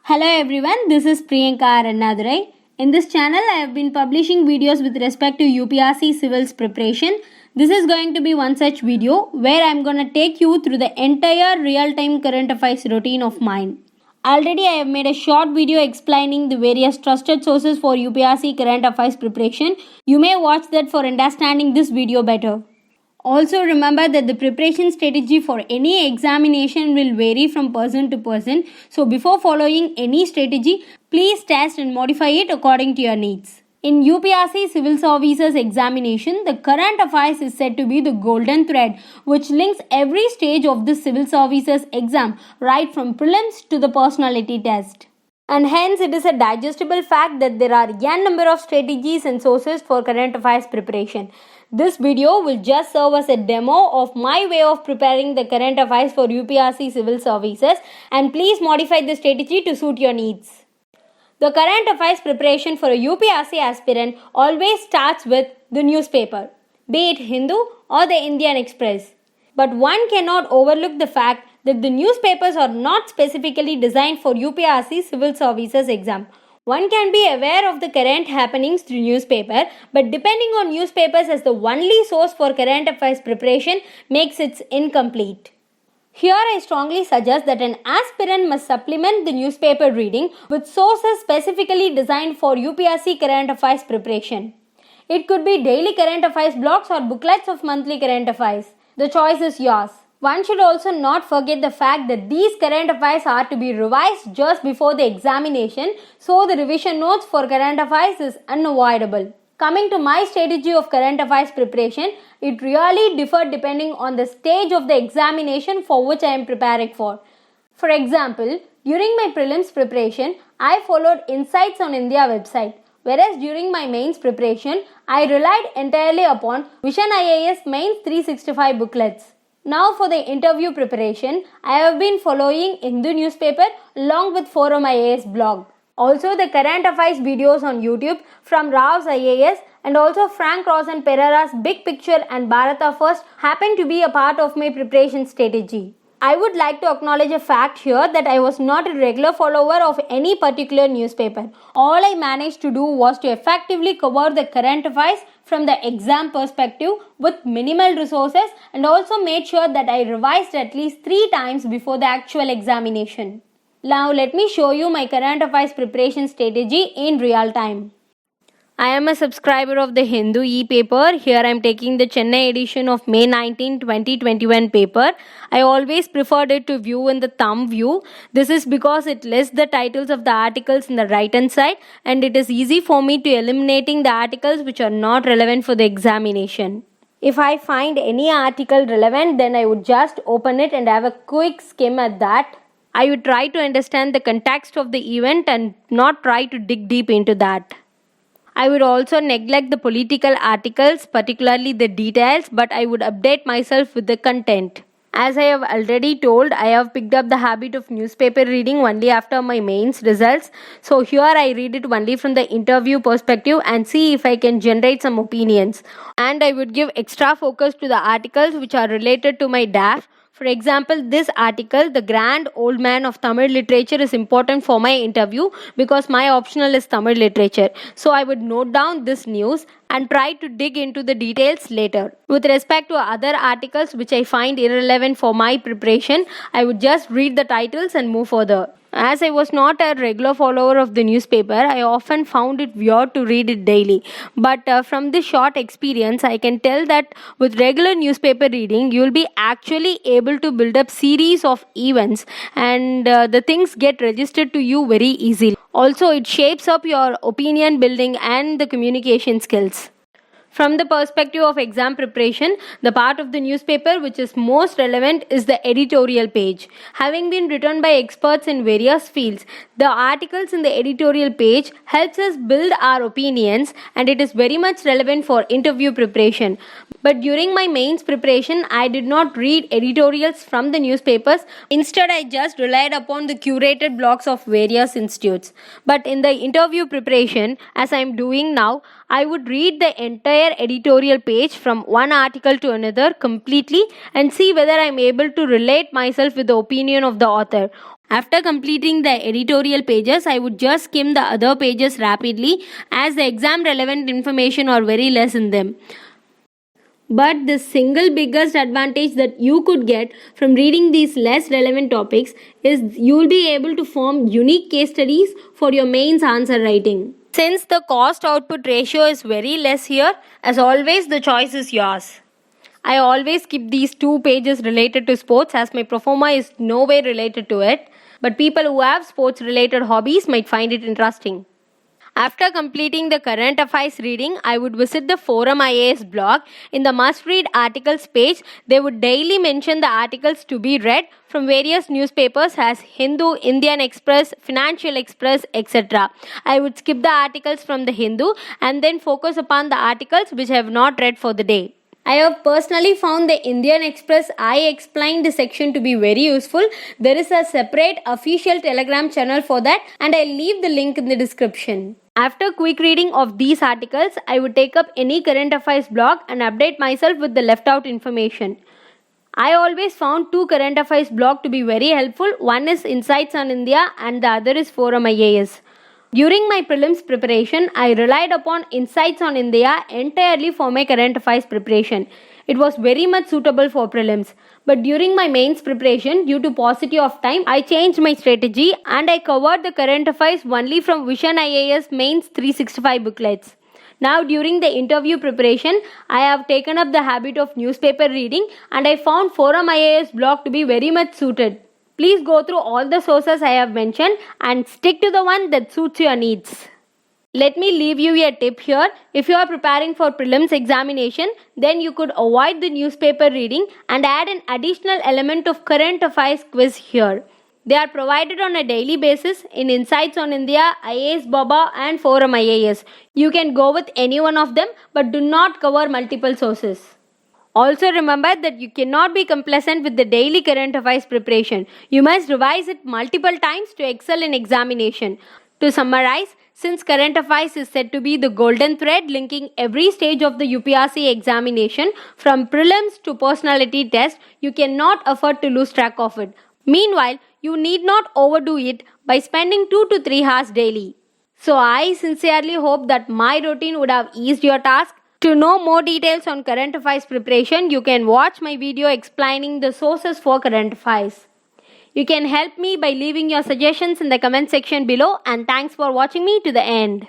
Hello everyone, this is Priyanga Annadurai. In this channel, I have been publishing videos with respect to UPSC Civil's preparation. This is going to be one such video where I am going to take you through the entire real-time current affairs routine of mine. Already I have made a short video explaining the various trusted sources for UPSC current affairs preparation. You may watch that for understanding this video better. Also remember that the preparation strategy for any examination will vary from person to person. So before following any strategy, please test and modify it according to your needs. In UPSC Civil Services examination, the current affairs is said to be the golden thread which links every stage of the civil services exam right from prelims to the personality test. And hence it is a digestible fact that there are n number of strategies and sources for current affairs preparation. This video will just serve as a demo of my way of preparing the current affairs for UPSC Civil Services, and please modify the strategy to suit your needs. The current affairs preparation for a UPSC aspirant always starts with the newspaper, be it Hindu or the Indian Express. But one cannot overlook the fact that the newspapers are not specifically designed for UPSC Civil Services exam. One can be aware of the current happenings through newspaper, but depending on newspapers as the only source for current affairs preparation makes it incomplete. Here I strongly suggest that an aspirant must supplement the newspaper reading with sources specifically designed for UPSC current affairs preparation. It could be daily current affairs blocks or booklets of monthly current affairs. The choice is yours. One should also not forget the fact that these current affairs are to be revised just before the examination, so the revision notes for current affairs is unavoidable. Coming to my strategy of current affairs preparation, it really differed depending on the stage of the examination for which I am preparing for. For example, during my prelims preparation, I followed Insights on India website, whereas during my mains preparation, I relied entirely upon Vision IAS Mains 365 booklets. Now for the interview preparation, I have been following Hindu newspaper along with Forum IAS blog. Also the current affairs videos on YouTube from Rao's IAS and also Frank Ross and Pereira's Big Picture and Bharata First happen to be a part of my preparation strategy. I would like to acknowledge a fact here that I was not a regular follower of any particular newspaper. All I managed to do was to effectively cover the current affairs from the exam perspective with minimal resources, and also made sure that I revised at least 3 times before the actual examination. Now let me show you my current affairs preparation strategy in real time. I am a subscriber of the Hindu e-paper. Here I am taking the Chennai edition of May 19, 2021 paper. I always preferred it to view in the thumb view. This is because it lists the titles of the articles in the right hand side, and it is easy for me to eliminating the articles which are not relevant for the examination. If I find any article relevant, then I would just open it and have a quick skim at that. I would try to understand the context of the event and not try to dig deep into that. I would also neglect the political articles, particularly the details, but I would update myself with the content. As I have already told, I have picked up the habit of newspaper reading only after my mains results. So here I read it only from the interview perspective and see if I can generate some opinions. And I would give extra focus to the articles which are related to my DAF. For example, this article, The Grand Old Man of Tamil Literature, is important for my interview because my optional is Tamil Literature. So I would note down this news and try to dig into the details later. With respect to other articles which I find irrelevant for my preparation, I would just read the titles and move further. As I was not a regular follower of the newspaper, I often found it weird to read it daily. But from this short experience, I can tell that with regular newspaper reading, you will be actually able to build up series of events, and the things get registered to you very easily. Also, it shapes up your opinion building and the communication skills. From the perspective of exam preparation, the part of the newspaper which is most relevant is the editorial page. Having been written by experts in various fields, the articles in the editorial page helps us build our opinions, and it is very much relevant for interview preparation. But during my mains preparation, I did not read editorials from the newspapers. Instead, I just relied upon the curated blogs of various institutes. But in the interview preparation, as I am doing now, I would read the entire editorial page from one article to another completely and see whether I am able to relate myself with the opinion of the author. After completing the editorial pages, I would just skim the other pages rapidly as the exam relevant information are very less in them. But the single biggest advantage that you could get from reading these less relevant topics is you'll be able to form unique case studies for your mains answer writing. Since the cost output ratio is very less here, as always the choice is yours. I always skip these 2 pages related to sports as my performa is no way related to it, but people who have sports related hobbies might find it interesting. After completing the current affairs reading, I would visit the Forum IAS blog. In the must read articles page, they would daily mention the articles to be read from various newspapers as Hindu, Indian Express, Financial Express, etc. I would skip the articles from the Hindu and then focus upon the articles which I have not read for the day. I have personally found the Indian Express I explained section to be very useful. There is a separate official Telegram channel for that and I'll leave the link in the description. After quick reading of these articles, I would take up any current affairs blog and update myself with the left out information. I always found 2 current affairs blog to be very helpful. One is Insights on India and the other is Forum IAS. During my prelims preparation, I relied upon Insights on India entirely for my current affairs preparation. It was very much suitable for prelims. But during my mains preparation, due to paucity of time, I changed my strategy and I covered the current affairs only from Vision IAS Mains 365 booklets. Now during the interview preparation, I have taken up the habit of newspaper reading and I found Forum IAS blog to be very much suited. Please go through all the sources I have mentioned and stick to the one that suits your needs. Let me leave you a tip here. If you are preparing for prelims examination, then you could avoid the newspaper reading and add an additional element of current affairs quiz here. They are provided on a daily basis in Insights on India, IAS Baba and Forum IAS. You can go with any one of them but do not cover multiple sources. Also remember that you cannot be complacent with the daily current affairs preparation. You must revise it multiple times to excel in examination. To summarize, since current affairs is said to be the golden thread linking every stage of the UPSC examination from prelims to personality test, you cannot afford to lose track of it. Meanwhile, you need not overdo it by spending 2 to 3 hours daily. So I sincerely hope that my routine would have eased your task. To know more details on current affairs preparation, you can watch my video explaining the sources for current affairs. You can help me by leaving your suggestions in the comment section below and thanks for watching me to the end.